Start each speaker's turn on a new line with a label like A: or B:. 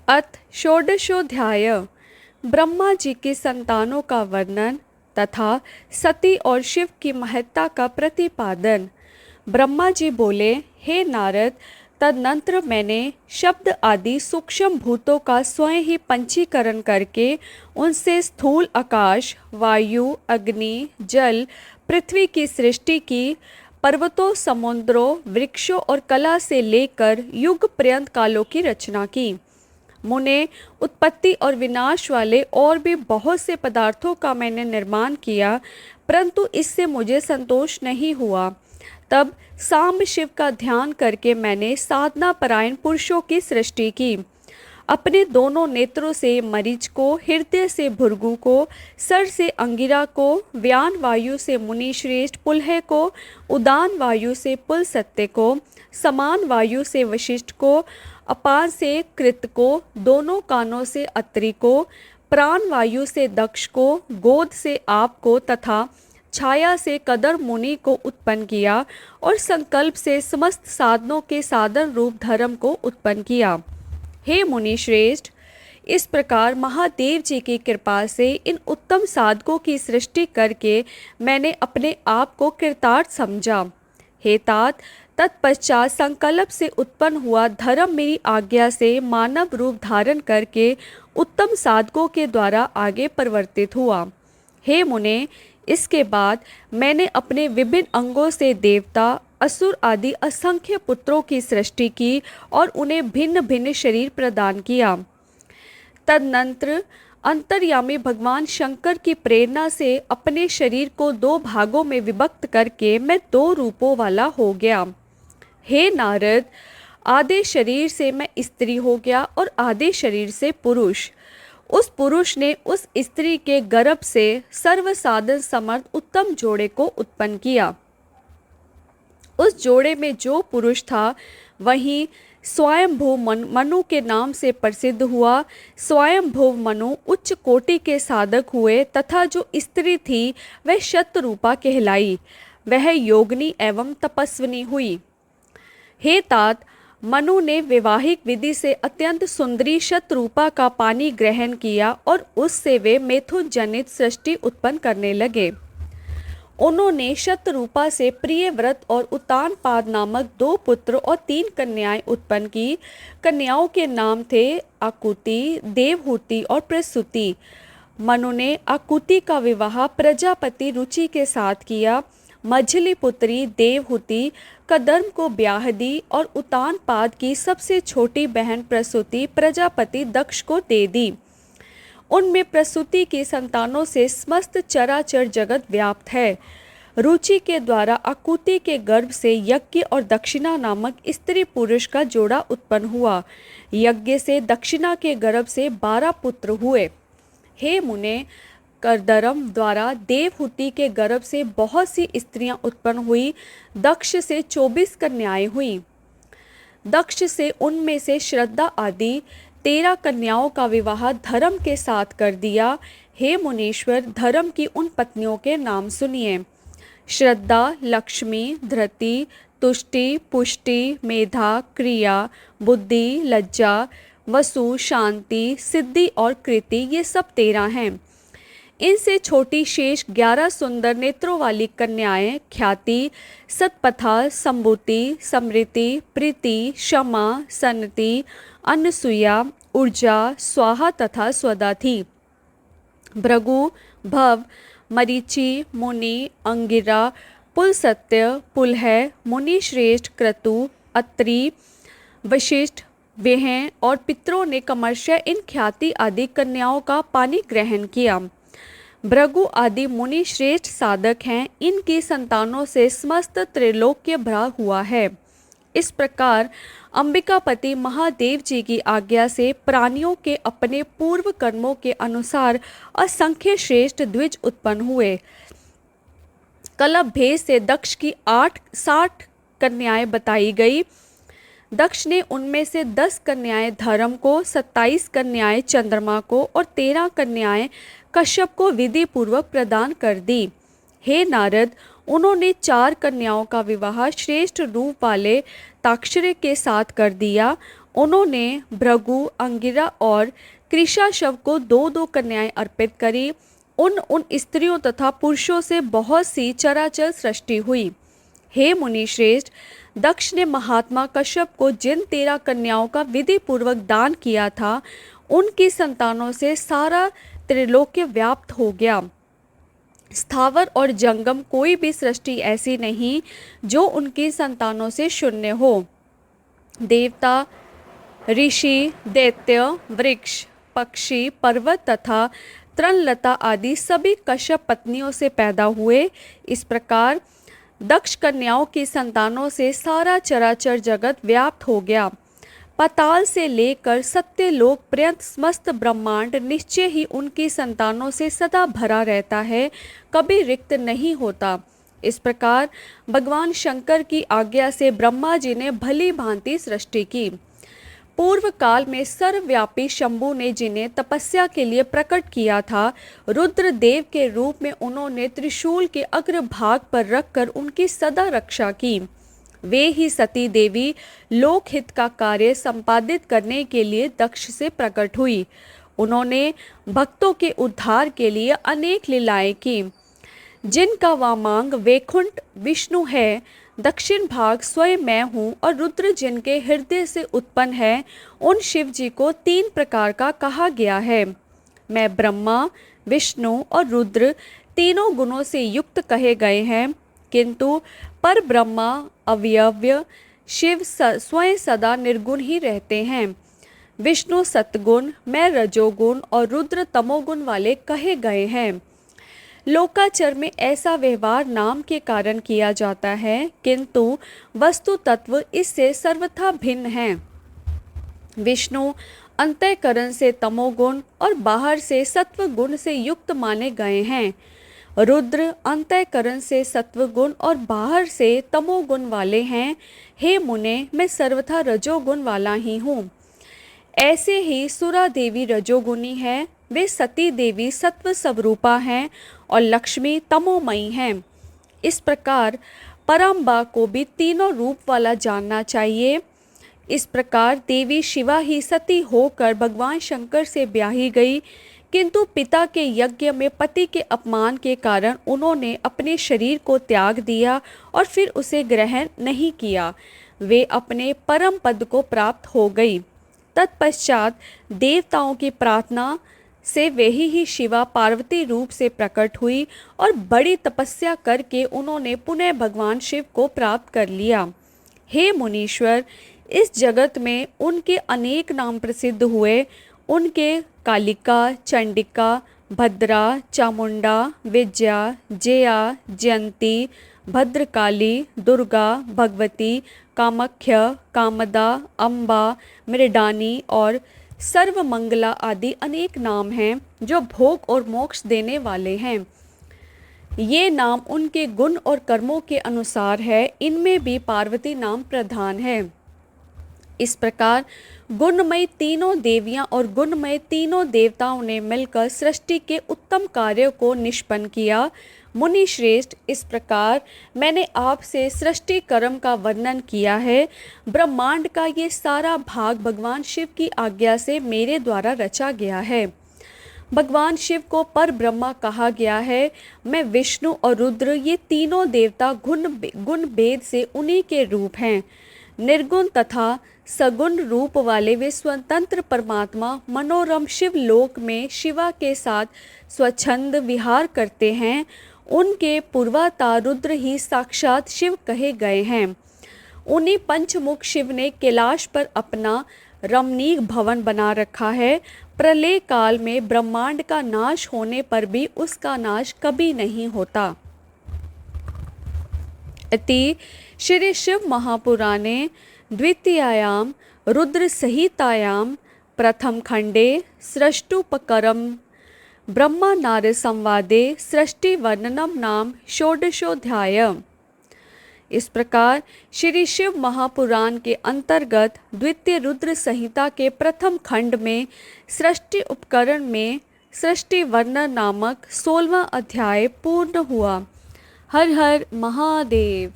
A: अथ षोडशोऽध्याय। ब्रह्मा जी की संतानों का वर्णन तथा सती और शिव की महत्ता का प्रतिपादन। ब्रह्मा जी बोले, हे नारद, तदनंतर मैंने शब्द आदि सूक्ष्म भूतों का स्वयं ही पंचीकरण करके उनसे स्थूल आकाश, वायु, अग्नि, जल, पृथ्वी की सृष्टि की। पर्वतों, समुद्रों, वृक्षों और कला से लेकर युग पर्यंत कालों की रचना की। मुने, उत्पत्ति और विनाश वाले और भी बहुत से पदार्थों का मैंने निर्माण किया, परंतु इससे मुझे संतोष नहीं हुआ। तब सांब शिव का ध्यान करके मैंने साधना परायण पुरुषों की सृष्टि की। अपने दोनों नेत्रों से मरीच को, हृदय से भृगु को, सर से अंगिरा को, व्यान वायु से मुनि श्रेष्ठ पुलह को, उदान वायु से पुल सत्य को, समान वायु से वशिष्ठ को, अपान से कृत को, दोनों कानों से अत्रि को, प्राण वायु से दक्ष को, गोद से आप को तथा छाया से कदर मुनि को उत्पन्न किया और संकल्प से समस्त साधनों के साधन रूप धर्म को उत्पन्न किया। हे मुनि श्रेष्ठ, इस प्रकार महादेव जी की कृपा से इन उत्तम साधकों की सृष्टि करके मैंने अपने आप को कृतार्थ समझा। हे तात, तत्पश्चात संकल्प से उत्पन्न हुआ धर्म मेरी आज्ञा से मानव रूप धारण करके उत्तम साधकों के द्वारा आगे परिवर्तित हुआ। हे मुने, इसके बाद मैंने अपने विभिन्न अंगों से देवता, असुर आदि असंख्य पुत्रों की सृष्टि की और उन्हें भिन्न भिन्न शरीर प्रदान किया। तदनंतर अंतर्यामी भगवान शंकर की प्रेरणा से अपने शरीर को दो भागों में विभक्त करके मैं दो रूपों वाला हो गया। हे नारद, आधे शरीर से मैं स्त्री हो गया और आधे शरीर से पुरुष। उस पुरुष ने उस स्त्री के गर्भ से सर्व साधन समर्थ उत्तम जोड़े को उत्पन्न किया। उस जोड़े में जो पुरुष था वही स्वयंभू मनु के नाम से प्रसिद्ध हुआ। स्वयंभू मनु उच्च कोटि के साधक हुए तथा जो स्त्री थी वह शतरूपा कहलाई। वह योगिनी एवं तपस्विनी हुई। हे तात, मनु ने वैवाहिक विधि से अत्यंत सुंदरी शतरूपा का पानी ग्रहण किया और उससे वे मैथुन जनित सृष्टि उत्पन्न करने लगे। उन्होंने शतरूपा से प्रियव्रत और उतानपाद नामक दो पुत्र और तीन कन्याएं उत्पन्न की। कन्याओं के नाम थे आकुति, देवहूति और प्रसूति। मनु ने आकुति का विवाह प्रजापति रुचि के साथ किया। मझली पुत्री देवहूति कदर्म को ब्याह दी और उतानपाद की सबसे छोटी बहन प्रसूति प्रजापति दक्ष को दे दी। उनमें प्रसूति की संतानों से समस्त चराचर जगत व्याप्त है। रुचि के द्वारा आकुति के गर्भ से यज्ञ और दक्षिणा नामक स्त्री पुरुष का जोड़ा उत्पन्न हुआ। यज्ञ से दक्षिणा के गर्भ से 12 पुत्र हुए। हे मुने, करदर्म द्वारा देवहूति के गर्भ से बहुत सी स्त्रियां उत्पन्न हुई। दक्ष से 24 कन्याएं हुई। दक्ष से उनमें से श्रद्धा आदि 13 कन्याओं का विवाह धर्म के साथ कर दिया। हे मुनीश्वर, धर्म की उन पत्नियों के नाम सुनिए। श्रद्धा लक्ष्मी, धृति, तुष्टि, पुष्टि, मेधा, क्रिया, बुद्धि, लज्जा, वसु, शांति, सिद्धि और कृति, ये सब 13 हैं। इनसे छोटी शेष 11 सुंदर नेत्रों वाली कन्याएं ख्याति, सतपथा, संभूति, समृति, प्रीति, क्षमा, सन्नति, अनसुया, ऊर्जा, स्वाहा तथा स्वदा थी। भृगु, भव, मरीचि, मुनि, अंगिरा, पुलसत्य, पुलह, मुनि श्रेष्ठ, क्रतु, अत्रि, वशिष्ठ, वेह और पितरों ने क्रमशः इन ख्याति आदि कन्याओं का पानी ग्रहण किया। भृगु आदि मुनि श्रेष्ठ साधक हैं। इनकी संतानों से समस्त त्रैलोक्य भरा हुआ है। इस प्रकार अंबिकापति महादेव जी की आज्ञा से प्राणियों के अपने पूर्व कर्मों के अनुसार असंख्य श्रेष्ठ द्विज उत्पन्न हुए। कलप भेद से दक्ष की 60 कन्याएं बताई गई। दक्ष ने उनमें से 10 कन्याएं धर्म को, 27 कन्याएं चंद्रमा को और 13 कन्याएं कश्यप को विधि पूर्वक प्रदान कर दी। हे नारद, उन्होंने 4 कन्याओं का विवाह श्रेष्ठ रूप वाले ताक्षर्य के साथ कर दिया। उन्होंने भृगु, अंगिरा और कृशाशव को दो दो कन्याएं अर्पित करी। उन स्त्रियों तथा पुरुषों से बहुत सी चराचर सृष्टि हुई। हे मुनि श्रेष्ठ, दक्ष ने महात्मा कश्यप को जिन 13 कन्याओं का विधि पूर्वक दान किया था, उनकी संतानों से सारा त्रिलोक्य व्याप्त हो गया। स्थावर और जंगम कोई भी सृष्टि ऐसी नहीं जो उनकी संतानों से शून्य हो। देवता, ऋषि, दैत्य, वृक्ष, पक्षी, पर्वत तथा तृणलता आदि सभी कश्यप पत्नियों से पैदा हुए। इस प्रकार दक्ष कन्याओं की संतानों से सारा चराचर जगत व्याप्त हो गया। पाताल से लेकर सत्यलोक पर्यंत समस्त ब्रह्मांड निश्चय ही उनकी संतानों से सदा भरा रहता है, कभी रिक्त नहीं होता। इस प्रकार भगवान शंकर की आज्ञा से ब्रह्मा जी ने भली भांति सृष्टि की। पूर्व काल में सर्वव्यापी शंभु ने जिन्हें तपस्या के लिए प्रकट किया था, रुद्रदेव के रूप में उन्होंने त्रिशूल के अग्रभाग पर रखकर उनकी सदा रक्षा की। वे ही सती देवी लोकहित का कार्य संपादित करने के लिए दक्ष से प्रकट हुई। उन्होंने भक्तों के उद्धार के लिए अनेक लीलाएं की। जिनका वामांग वैकुंठ विष्णु है, दक्षिण भाग स्वयं मैं हूँ और रुद्र जिनके हृदय से उत्पन्न है, उन शिव जी को 3 प्रकार का कहा गया है। मैं ब्रह्मा, विष्णु और रुद्र तीनों गुणों से युक्त कहे गए हैं, किंतु पर ब्रह्मा अवयव्य, शिव स्वयं सदा निर्गुण ही रहते हैं। विष्णु सतगुण, मैं रजोगुण और रुद्र तमोगुण वाले कहे गए हैं। लोकाचर में ऐसा व्यवहार नाम के कारण किया जाता है, किंतु वस्तु तत्व इससे सर्वथा भिन्न है। विष्णु अंतःकरण से तमोगुण और बाहर से सत्व गुण से युक्त माने गए हैं। रुद्र अंतःकरण से सत्वगुण और बाहर से तमोगुण वाले हैं। हे मुने, मैं सर्वथा रजोगुण वाला ही हूँ। ऐसे ही सुरा देवी रजोगुणी है, वे सती देवी सत्व स्वरूपा हैं और लक्ष्मी तमोमयी हैं। इस प्रकार परम्बा को भी तीनों रूप वाला जानना चाहिए। इस प्रकार देवी शिवा ही सती होकर भगवान शंकर से ब्याही गई, किंतु पिता के यज्ञ में पति के अपमान के कारण उन्होंने अपने शरीर को त्याग दिया और फिर उसे ग्रहण नहीं किया। वे अपने परम पद को प्राप्त हो गई। तत्पश्चात देवताओं की प्रार्थना से वही ही शिवा पार्वती रूप से प्रकट हुई और बड़ी तपस्या करके उन्होंने पुनः भगवान शिव को प्राप्त कर लिया। हे मुनीश्वर, इस जगत में उनके अनेक नाम प्रसिद्ध हुए। उनके कालिका, चंडिका, भद्रा, चामुंडा, विजया, जया, जयंती, भद्रकाली, दुर्गा, भगवती, कामाख्या, कामदा, अम्बा, मृडानी और सर्वमंगला आदि अनेक नाम हैं जो भोग और मोक्ष देने वाले हैं। ये नाम उनके गुण और कर्मों के अनुसार है। इनमें भी पार्वती नाम प्रधान है। इस प्रकार गुणमय तीनों देवियां और गुणमय तीनों देवताओं ने मिलकर सृष्टि के उत्तम कार्य को निष्पन्न किया। मुनि श्रेष्ठ, इस प्रकार मैंने आपसे सृष्टि कर्म का वर्णन किया है। ब्रह्मांड का ये सारा भाग भगवान शिव की आज्ञा से मेरे द्वारा रचा गया है। भगवान शिव को पर ब्रह्मा कहा गया है। मैं विष्णु और रुद्र ये तीनों देवता गुण भेद से उन्हीं के रूप हैं। निर्गुण तथा सगुण रूप वाले वे स्वतंत्र परमात्मा मनोरम शिव लोक में शिवा के साथ स्वच्छंद विहार करते हैं। उनके पूर्वाता रुद्र ही साक्षात शिव कहे गए हैं। उन्हीं पंचमुख शिव ने कैलाश पर अपना रमणीक भवन बना रखा है। प्रलय काल में ब्रह्मांड का नाश होने पर भी उसका नाश कभी नहीं होता। इति श्री शिव महापुराणे द्वितीयायां रुद्र संहितायां प्रथम खंडे सृष्टुपकरम ब्रह्मा नारद संवादे सृष्टि वर्णनम नाम षोडशोऽध्याय। इस प्रकार श्री शिव महापुराण के अंतर्गत द्वितीय रुद्र संहिता के प्रथम खंड में सृष्टि उपकरण में सृष्टि वर्णन नामक 16वां अध्याय पूर्ण हुआ। हर हर महादेव।